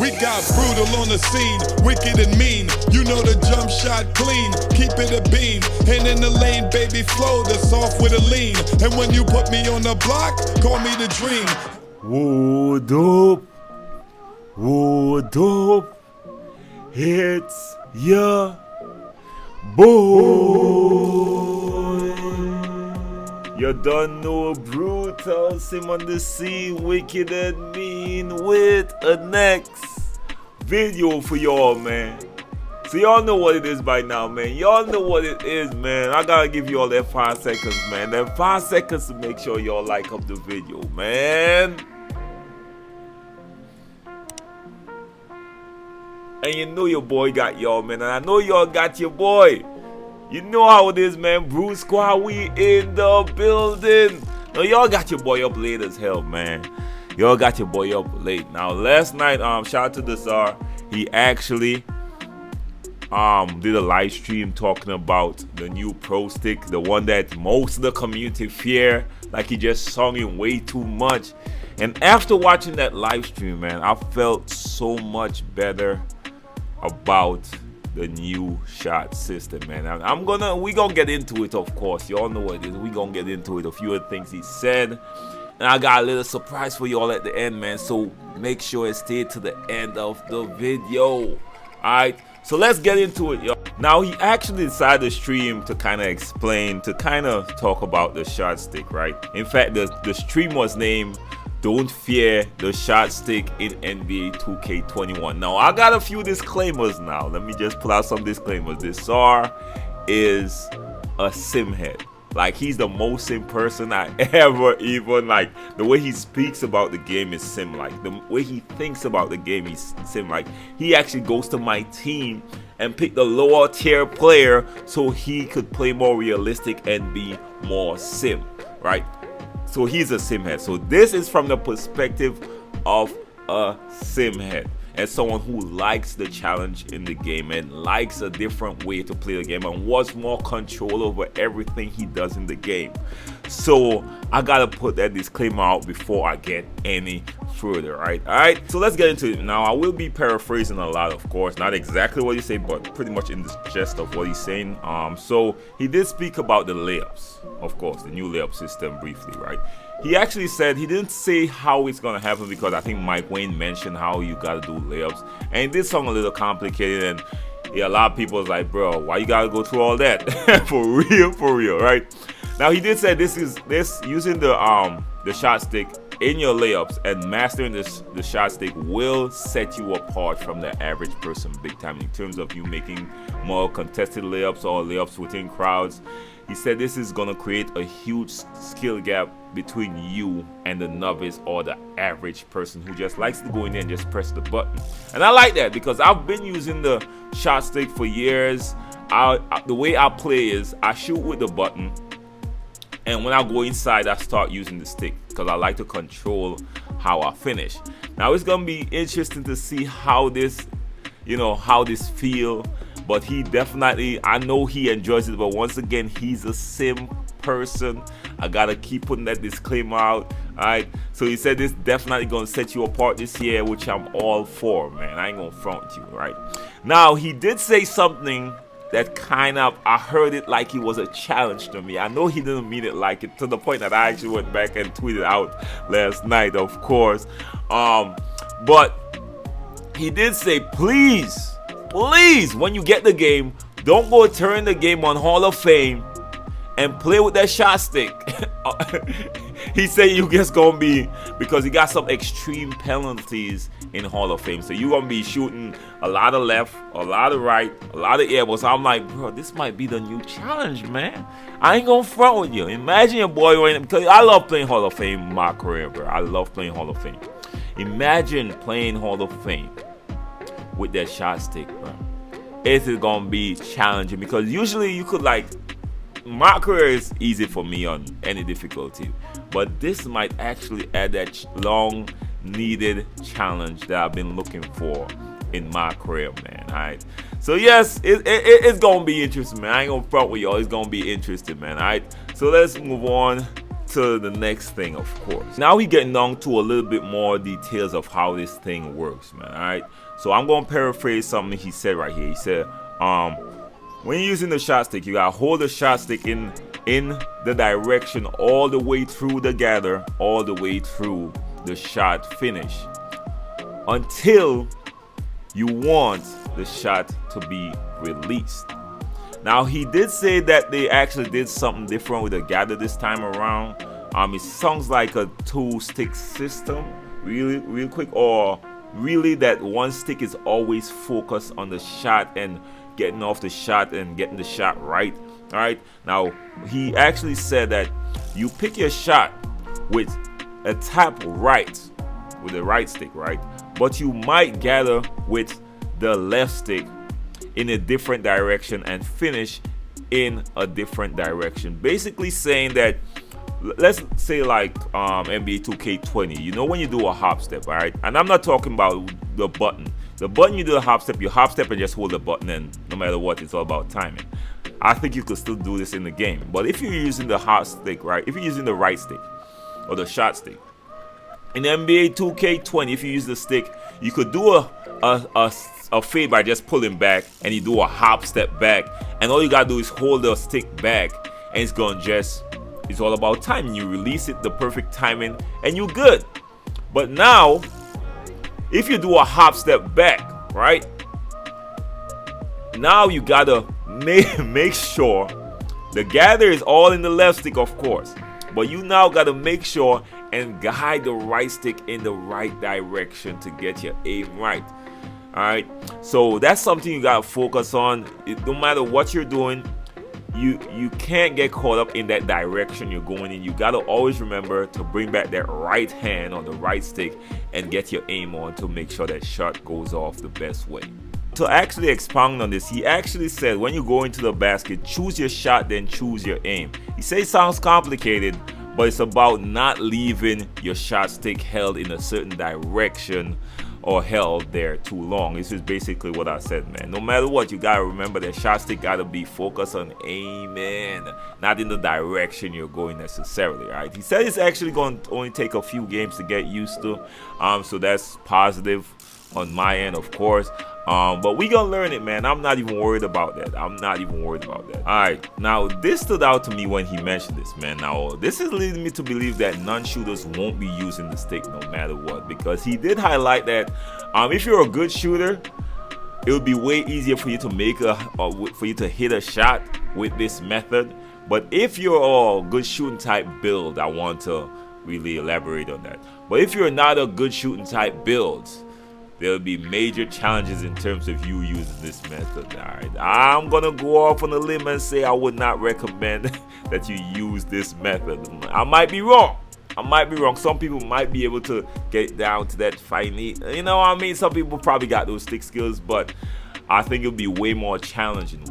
We got brutal on the scene, wicked and mean. You know the jump shot clean, keep it a beam. And in the lane, baby, flow the soft with a lean. And when you put me on the block, call me the dream. Whoa, dope. Whoa, dope. It's your boy. You don't know Brutalsim on the scene, wicked and mean, with a next video for y'all, man. So y'all know what it is by now, man. Y'all know what it is, man. I gotta give y'all that 5 seconds, man. That 5 seconds to make sure y'all like up the video, man. And you know your boy got y'all, man. And I know y'all got your boy. You know how it is, man. Bruce Squad, we in the building. Now, y'all got your boy up late as hell, man. Y'all got your boy up late. Now, last night, shout out to the Tsar. He actually did a live stream talking about the new Pro Stick, the one that most of the community fear. Like he just sung it way too much. And after watching that live stream, man, I felt so much better about the new shot system, man. We gonna get into it, of course. Y'all know what it is. We gonna get into it. A few of the things he said, and I got a little surprise for y'all at the end, man. So make sure you stay to the end of the video. Alright, so let's get into it, y'all. Now he actually decided to stream to kind of explain, to kind of talk about the shot stick, right? In fact, the stream was named "Don't Fear the Shot Stick in NBA 2K21. Now, I got a few disclaimers now. Let me just pull out some disclaimers. This Tsar is a sim head. Like, he's the most sim person I ever even, like, the way he speaks about the game is sim-like. The way he thinks about the game is sim-like. He actually goes to my team and pick the lower tier player so he could play more realistic and be more sim, right? So he's a sim head. So this is from the perspective of a sim head, and someone who likes the challenge in the game and likes a different way to play the game and wants more control over everything he does in the game. So I gotta put that disclaimer out before I get any further, right? Alright, so let's get into it. Now, I will be paraphrasing a lot, of course, not exactly what he said, but pretty much in the gist of what he's saying. So he did speak about the layups, of course, the new layup system briefly, right? He actually said, he didn't say how it's gonna happen, because I think Mike Wayne mentioned how you gotta do layups, and it did sound a little complicated, and yeah, a lot of people was like, bro, why you gotta go through all that? for real, right? Now, he did say this using the shot stick in your layups and mastering the shot stick will set you apart from the average person big time in terms of you making more contested layups or layups within crowds. He said this is gonna create a huge skill gap between you and the novice or the average person who just likes to go in there and just press the button. And I like that, because I've been using the shot stick for years. The way I play is I shoot with the button, and when I go inside, I start using the stick because I like to control how I finish. Now, it's gonna be interesting to see how this, how this feel. But he definitely, I know he enjoys it. But once again, he's a sim person. I gotta keep putting that disclaimer out. Alright, so he said this definitely gonna set you apart this year, which I'm all for, man. I ain't gonna front you, right? Now, he did say something that kind of, I heard it like it was a challenge to me. I know he didn't mean it like it, to the point that I actually went back and tweeted out last night, of course. But he did say, please, when you get the game, don't go turn the game on Hall of Fame and play with that shot stick. He said you just gonna be, because he got some extreme penalties in Hall of Fame, so you gonna be shooting a lot of left, a lot of right, a lot of air balls. So I'm like, bro, this might be the new challenge, man. I ain't gonna front with you. Imagine your boy running, because I love playing Hall of Fame in my career, bro. I love playing Hall of Fame. Imagine playing Hall of Fame with that shot stick, bro. It is gonna be challenging, because usually you could, like, my career is easy for me on any difficulty, but this might actually add that long needed challenge that I've been looking for in my career, man. Alright, so yes, it's gonna be interesting, man. I ain't gonna front with y'all. It's gonna be interesting, man. Alright, so let's move on to the next thing, of course. Now we getting down to a little bit more details of how this thing works, man. All right. So I'm gonna paraphrase something he said right here. He said, when you're using the shot stick, you gotta hold the shot stick in the direction all the way through the gather, all the way through the shot finish, until you want the shot to be released. Now he did say that they actually did something different with the gather this time around. It sounds like a 2-stick system, real quick, or really that one stick is always focused on the shot and getting off the shot and getting the shot right. All right. Now he actually said that you pick your shot with a tap right with the right stick, right? But you might gather with the left stick in a different direction and finish in a different direction. Basically saying that, let's say like NBA 2K20, you know when you do a hop step, all right? And I'm not talking about the button. The button you do a hop step, you hop step and just hold the button, and no matter what, it's all about timing. I think you could still do this in the game. But if you're using the hop stick, right? If you're using the right stick or the shot stick, in NBA 2K20, if you use the stick, you could do a fade by just pulling back, and you do a hop step back, and all you gotta do is hold the stick back, and it's all about timing. You release it, the perfect timing, and you're good. But now, if you do a hop step back, right? Now you gotta make sure the gather is all in the left stick, of course, but you now gotta make sure and guide the right stick in the right direction to get your aim right. All right, so that's something you gotta focus on. No matter what you're doing, you can't get caught up in that direction you're going in. You gotta always remember to bring back that right hand on the right stick and get your aim on to make sure that shot goes off the best way. To actually expound on this, he actually said when you go into the basket, choose your shot, then choose your aim. He says it sounds complicated, but it's about not leaving your shot stick held in a certain direction or held there too long. This is basically what I said, man. No matter what, you gotta remember that shot stick gotta be focused on aiming, not in the direction you're going necessarily. All right. He said it's actually going to only take a few games to get used to. So that's positive on my end, of course. But we gonna learn it, man. I'm not even worried about that. All right, now this stood out to me when he mentioned this, man. Now this is leading me to believe that non-shooters won't be using the stick no matter what, because he did highlight that if you're a good shooter, it would be way easier for you to hit a shot with this method. But if you're a good shooting type build, I want to really elaborate on that. But if you're not a good shooting type build, there'll be major challenges in terms of you using this method. All right, I'm gonna go off on a limb and say I would not recommend that you use this method. I might be wrong. Some people might be able to get down to that finite. You know what I mean? Some people probably got those stick skills, but I think it'll be way more challenging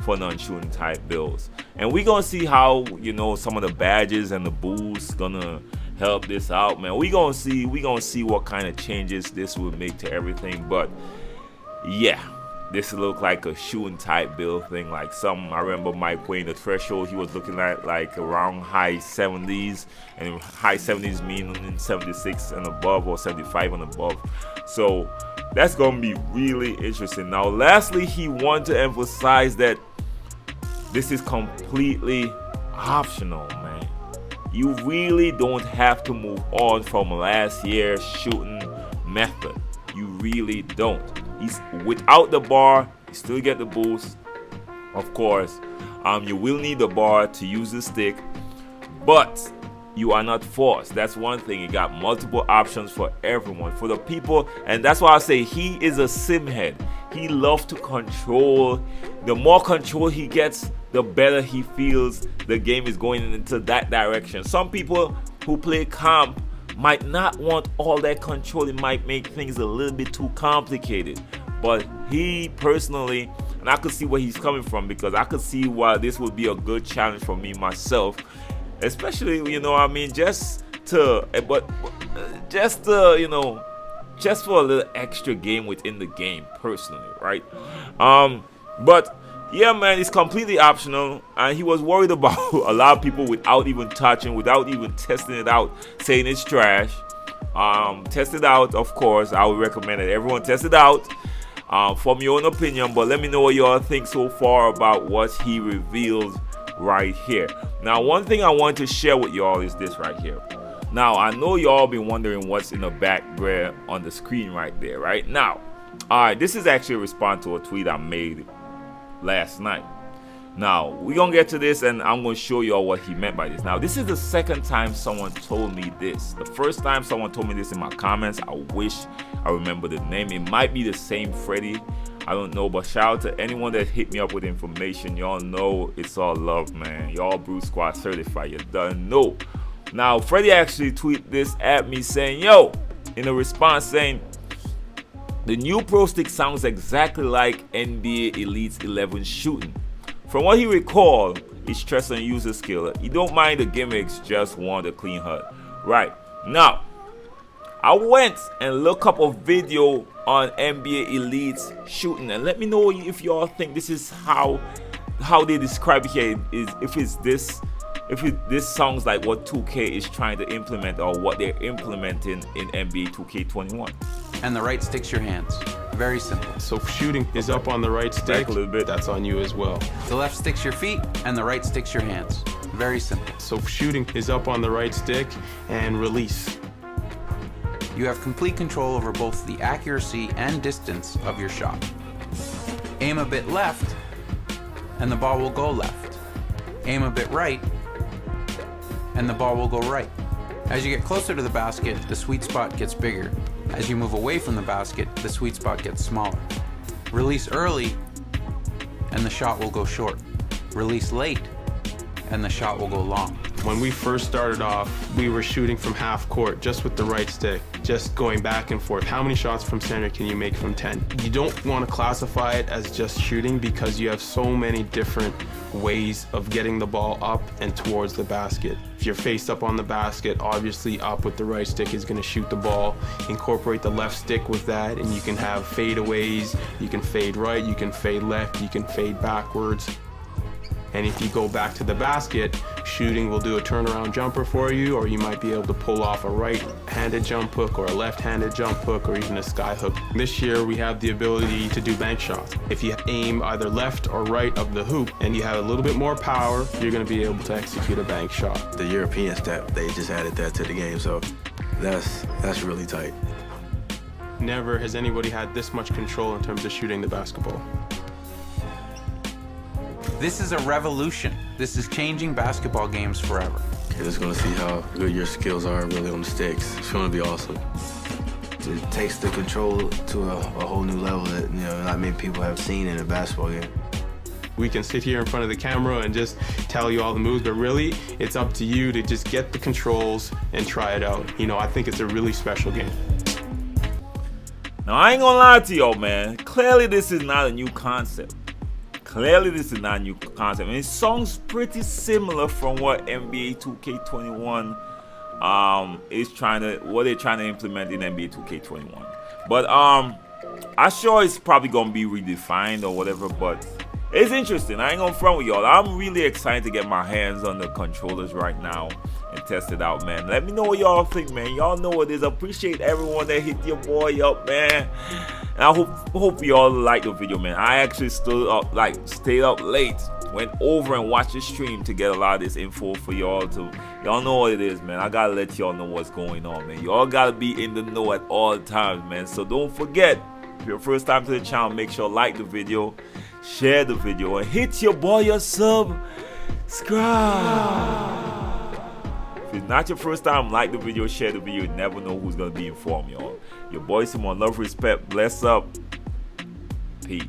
for non-shooting type builds. And we're gonna see how, you know, some of the badges and the boosts gonna help this out, man. We gonna see what kind of changes this will make to everything. But yeah, this look like a shooting type build thing. Like I remember Mike Wayne, the threshold he was looking at like around high 70s, and high 70s meaning 76 and above or 75 and above. So that's gonna be really interesting. Now lastly, he wanted to emphasize that this is completely optional, man. You really don't have to move on from last year's shooting method. You really don't. Without the bar, you still get the boost, of course. You will need the bar to use the stick, but you are not forced. That's one thing. You got multiple options for everyone, for the people, and that's why I say he is a sim head. He loves to control. The more control he gets, the better he feels the game is going into that direction. Some people who play comp might not want all that control. It might make things a little bit too complicated. But he personally, and I could see where he's coming from, because I could see why this would be a good challenge for me myself, especially, you know, I mean, just for a little extra game within the game personally, right? But yeah, man, it's completely optional, and he was worried about a lot of people without even touching, without even testing it out, saying it's trash. Test it out, of course. I would recommend that everyone test it out, from your own opinion. But let me know what y'all think so far about what he reveals right here. Now, one thing I want to share with y'all is this right here. Now, I know y'all been wondering what's in the background on the screen right there, right? Now, alright, this is actually a response to a tweet I made last night. Now, we're gonna get to this, and I'm gonna show y'all what he meant by this. Now, this is the second time someone told me this. The first time someone told me this in my comments, I wish I remember the name. It might be the same Freddy, I don't know, but shout out to anyone that hit me up with information. Y'all know it's all love, man. Y'all Bruce Squad certified, you done know. Now, Freddy actually tweeted this at me saying, yo, in a response saying, the new Pro Stick sounds exactly like NBA Elite 11 shooting. From what he recalled, he stressed on user skill. He don't mind the gimmicks, just want a clean HUD. Right. Now, I went and looked up a video on NBA Elite shooting, and let me know if y'all think this is how they describe it here. If this sounds like what 2K is trying to implement or what they're implementing in NBA 2K21. And the right stick's your hands. Very simple. So if shooting is up on the right stick, a little bit. That's on you as well. The left stick's your feet, and the right stick's your hands. Very simple. So if shooting is up on the right stick and release. You have complete control over both the accuracy and distance of your shot. Aim a bit left, and the ball will go left. Aim a bit right, and the ball will go right. As you get closer to the basket, the sweet spot gets bigger. As you move away from the basket, the sweet spot gets smaller. Release early, and the shot will go short. Release late, and the shot will go long. When we first started off, we were shooting from half court just with the right stick, just going back and forth. How many shots from center can you make from 10? You don't want to classify it as just shooting because you have so many different ways of getting the ball up and towards the basket. If you're faced up on the basket, obviously up with the right stick is going to shoot the ball. Incorporate the left stick with that, and you can have fadeaways, you can fade right, you can fade left, you can fade backwards. And if you go back to the basket, shooting will do a turnaround jumper for you, or you might be able to pull off a right-handed jump hook or a left-handed jump hook or even a sky hook. This year we have the ability to do bank shots. If you aim either left or right of the hoop and you have a little bit more power, you're going to be able to execute a bank shot. The European step, they just added that to the game, so that's really tight. Never has anybody had this much control in terms of shooting the basketball. This is a revolution. This is changing basketball games forever. You're just gonna see how good your skills are really on the sticks. It's gonna be awesome. It takes the control to a whole new level that not many people have seen in a basketball game. We can sit here in front of the camera and just tell you all the moves, but really, it's up to you to just get the controls and try it out. I think it's a really special game. Now, I ain't gonna lie to y'all, man. Clearly, this is not a new concept. Clearly, this is not a new concept. And it sounds pretty similar from what NBA 2K21 what they're trying to implement in NBA 2K21. But I'm sure it's probably gonna be redefined or whatever. But it's interesting. I ain't gonna front with y'all. I'm really excited to get my hands on the controllers right now and test it out, man. Let me know what y'all think, man. Y'all know what it is. Appreciate everyone that hit your boy up, man. And I hope y'all like the video, man. I actually stayed up late, went over and watched the stream to get a lot of this info for y'all. Y'all know what it is, man. I gotta let y'all know what's going on, man. Y'all gotta be in the know at all times, man. So don't forget, if you're first time to the channel, make sure like the video, share the video, and hit your boy a subscribe. If it's not your first time, like the video, share the video. You never know who's gonna be informed, y'all. Your boy Simon, love, respect, bless up, peace.